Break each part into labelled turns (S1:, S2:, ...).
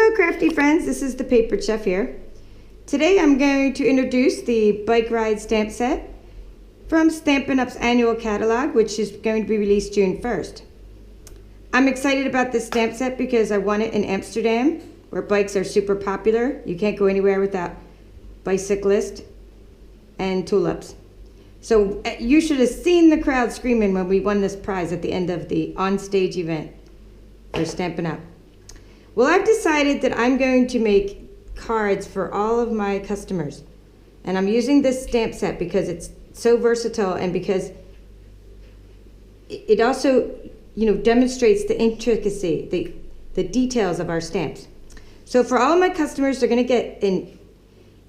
S1: Hello crafty friends, this is the Papered Chef here. Today I'm going to introduce the Bike Ride stamp set from Stampin' Up's annual catalog, which is going to be released June 1st. I'm excited about this stamp set because I won it in Amsterdam, where bikes are super popular. You can't go anywhere without bicyclists and tulips. So you should have seen the crowd screaming when we won this prize at the end of the on-stage event for Stampin' Up. Well, I've decided that I'm going to make cards for all of my customers. And I'm using this stamp set because it's so versatile and because it also, demonstrates the intricacy, the details of our stamps. So for all of my customers, they're going to get an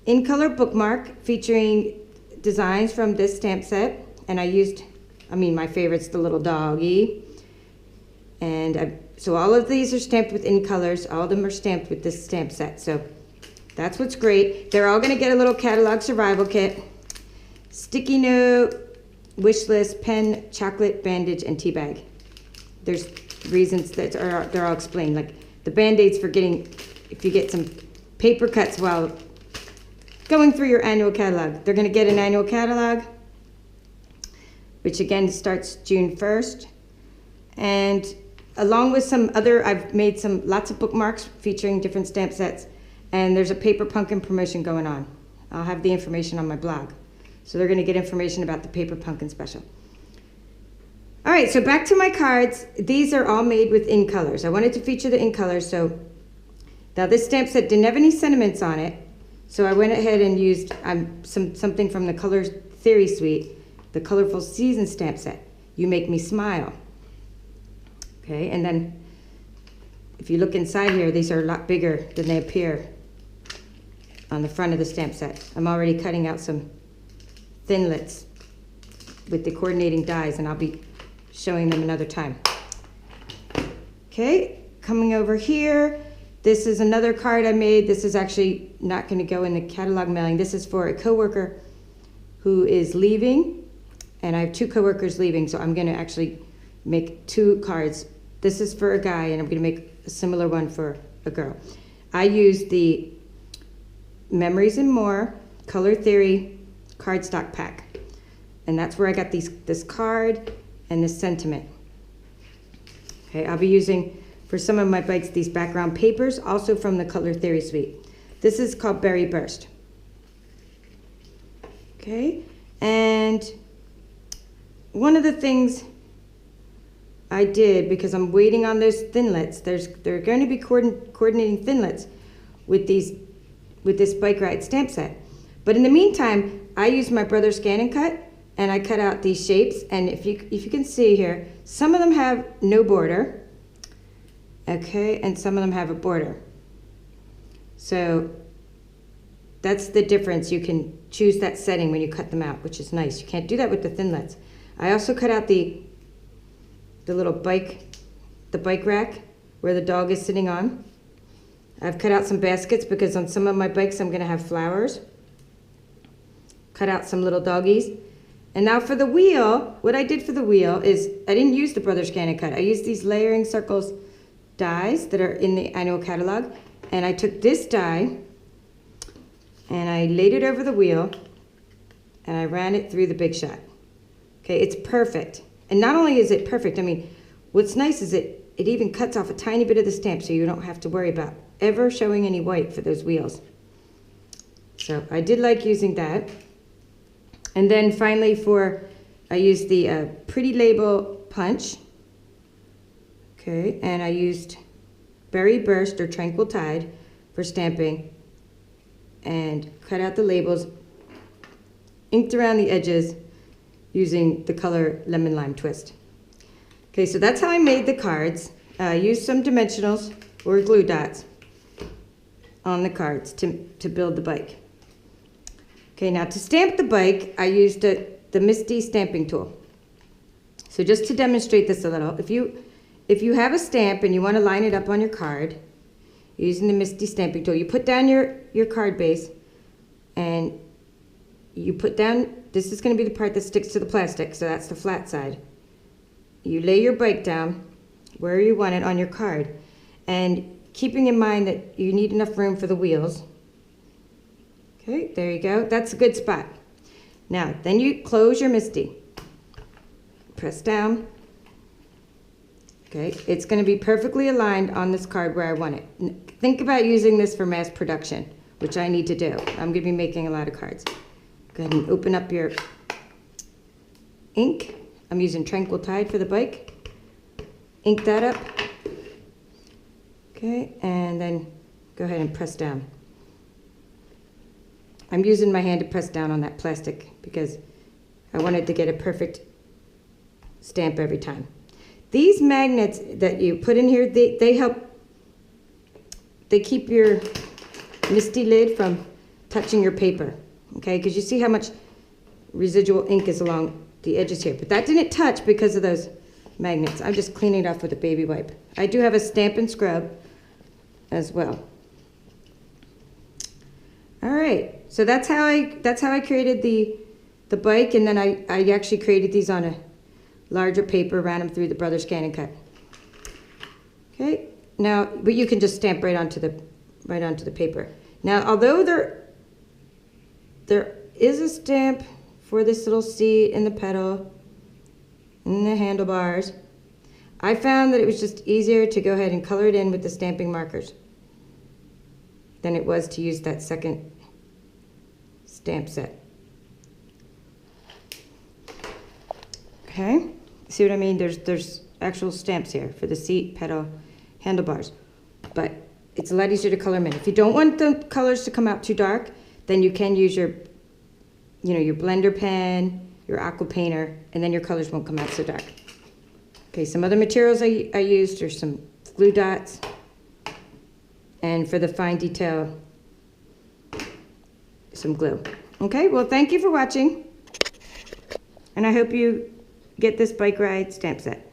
S1: in-color bookmark featuring designs from this stamp set. And my favorite's the little doggy. And so all of these are stamped with in colors. All of them are stamped with this stamp set. So that's what's great. They're all going to get a little catalog survival kit, sticky note, wish list, pen, chocolate, bandage, and tea bag. There's reasons that they're all explained. Like the Band-Aids for if you get some paper cuts while going through your annual catalog. They're going to get an annual catalog, which again starts June 1st. And along with I've made lots of bookmarks featuring different stamp sets, and there's a Paper Pumpkin promotion going on. I'll have the information on my blog. So they're going to get information about the Paper Pumpkin special. All right, so back to my cards. These are all made with in colors. I wanted to feature the in colors, so now this stamp set didn't have any sentiments on it, so I went ahead and used something from the Color Theory Suite, the Colorful Season stamp set. You Make Me Smile. Okay, and then if you look inside here, these are a lot bigger than they appear on the front of the stamp set. I'm already cutting out some thinlits with the coordinating dies, and I'll be showing them another time. Okay, coming over here, this is another card I made. This is actually not going to go in the catalog mailing. This is for a coworker who is leaving, and I have two coworkers leaving, so I'm going to actually make two cards. This is for a guy, and I'm going to make a similar one for a girl. I used the Memories and More Color Theory cardstock pack, and that's where I got this card and this sentiment. Okay, I'll be using for some of my bikes these background papers, also from the Color Theory Suite. This is called Berry Burst. Okay, and one of the things I did, because I'm waiting on those thinlits, there are going to be coordinating thinlits with this Bike Ride stamp set. But in the meantime, I used my brother's Scan and Cut, and I cut out these shapes. And if you can see here, some of them have no border, okay, and some of them have a border. So that's the difference. You can choose that setting when you cut them out, which is nice. You can't do that with the thinlits. I also cut out the little bike rack where the dog is sitting on. I've cut out some baskets because on some of my bikes I'm going to have flowers. Cut out some little doggies. And now for the wheel, what I did for the wheel is I didn't use the Brothers Scan and Cut. I used these layering circles dies that are in the annual catalog, and I took this die and I laid it over the wheel and I ran it through the Big Shot. Okay, it's perfect. And not only is it perfect, what's nice is it even cuts off a tiny bit of the stamp, so you don't have to worry about ever showing any white for those wheels. So I did like using that. And then finally I used the Pretty Label Punch. Okay, and I used Berry Burst or Tranquil Tide for stamping, and cut out the labels, inked around the edges, using the color Lemon Lime Twist. Okay, so that's how I made the cards. I used some dimensionals or glue dots on the cards to build the bike. Okay, now to stamp the bike, I used the Misty stamping tool. So just to demonstrate this a little, if you have a stamp and you want to line it up on your card, using the Misty stamping tool, you put down your card base, and you put down, this is going to be the part that sticks to the plastic, so that's the flat side. You lay your bike down where you want it on your card, and keeping in mind that you need enough room for the wheels. Okay, there you go. That's a good spot. Now, then you close your MISTI. Press down. Okay, it's going to be perfectly aligned on this card where I want it. Think about using this for mass production, which I need to do. I'm going to be making a lot of cards. Go ahead and open up your ink. I'm using Tranquil Tide for the bike. Ink that up. Okay, and then go ahead and press down. I'm using my hand to press down on that plastic because I wanted to get a perfect stamp every time. These magnets that you put in here, they help, they keep your MISTI lid from touching your paper, okay? Because you see how much residual ink is along the edges here. But that didn't touch because of those magnets. I'm just cleaning it off with a baby wipe. I do have a Stampin' Scrub as well. All right, so that's how I created the bike, and then I actually created these on a larger paper, ran them through the Brother Scan and Cut. Okay, now, but you can just stamp right onto the paper. Now, although there is a stamp for this little seat in the pedal and the handlebars, I found that it was just easier to go ahead and color it in with the stamping markers than it was to use that second stamp set. Okay, see what I mean? There's actual stamps here for the seat, pedal, handlebars, but it's a lot easier to color them in. If you don't want the colors to come out too dark, then you can use your blender pen, your aqua painter, and then your colors won't come out so dark. Okay, some other materials I used are some glue dots, and for the fine detail, some glue. Okay, well, thank you for watching, and I hope you get this bike ride stamp set.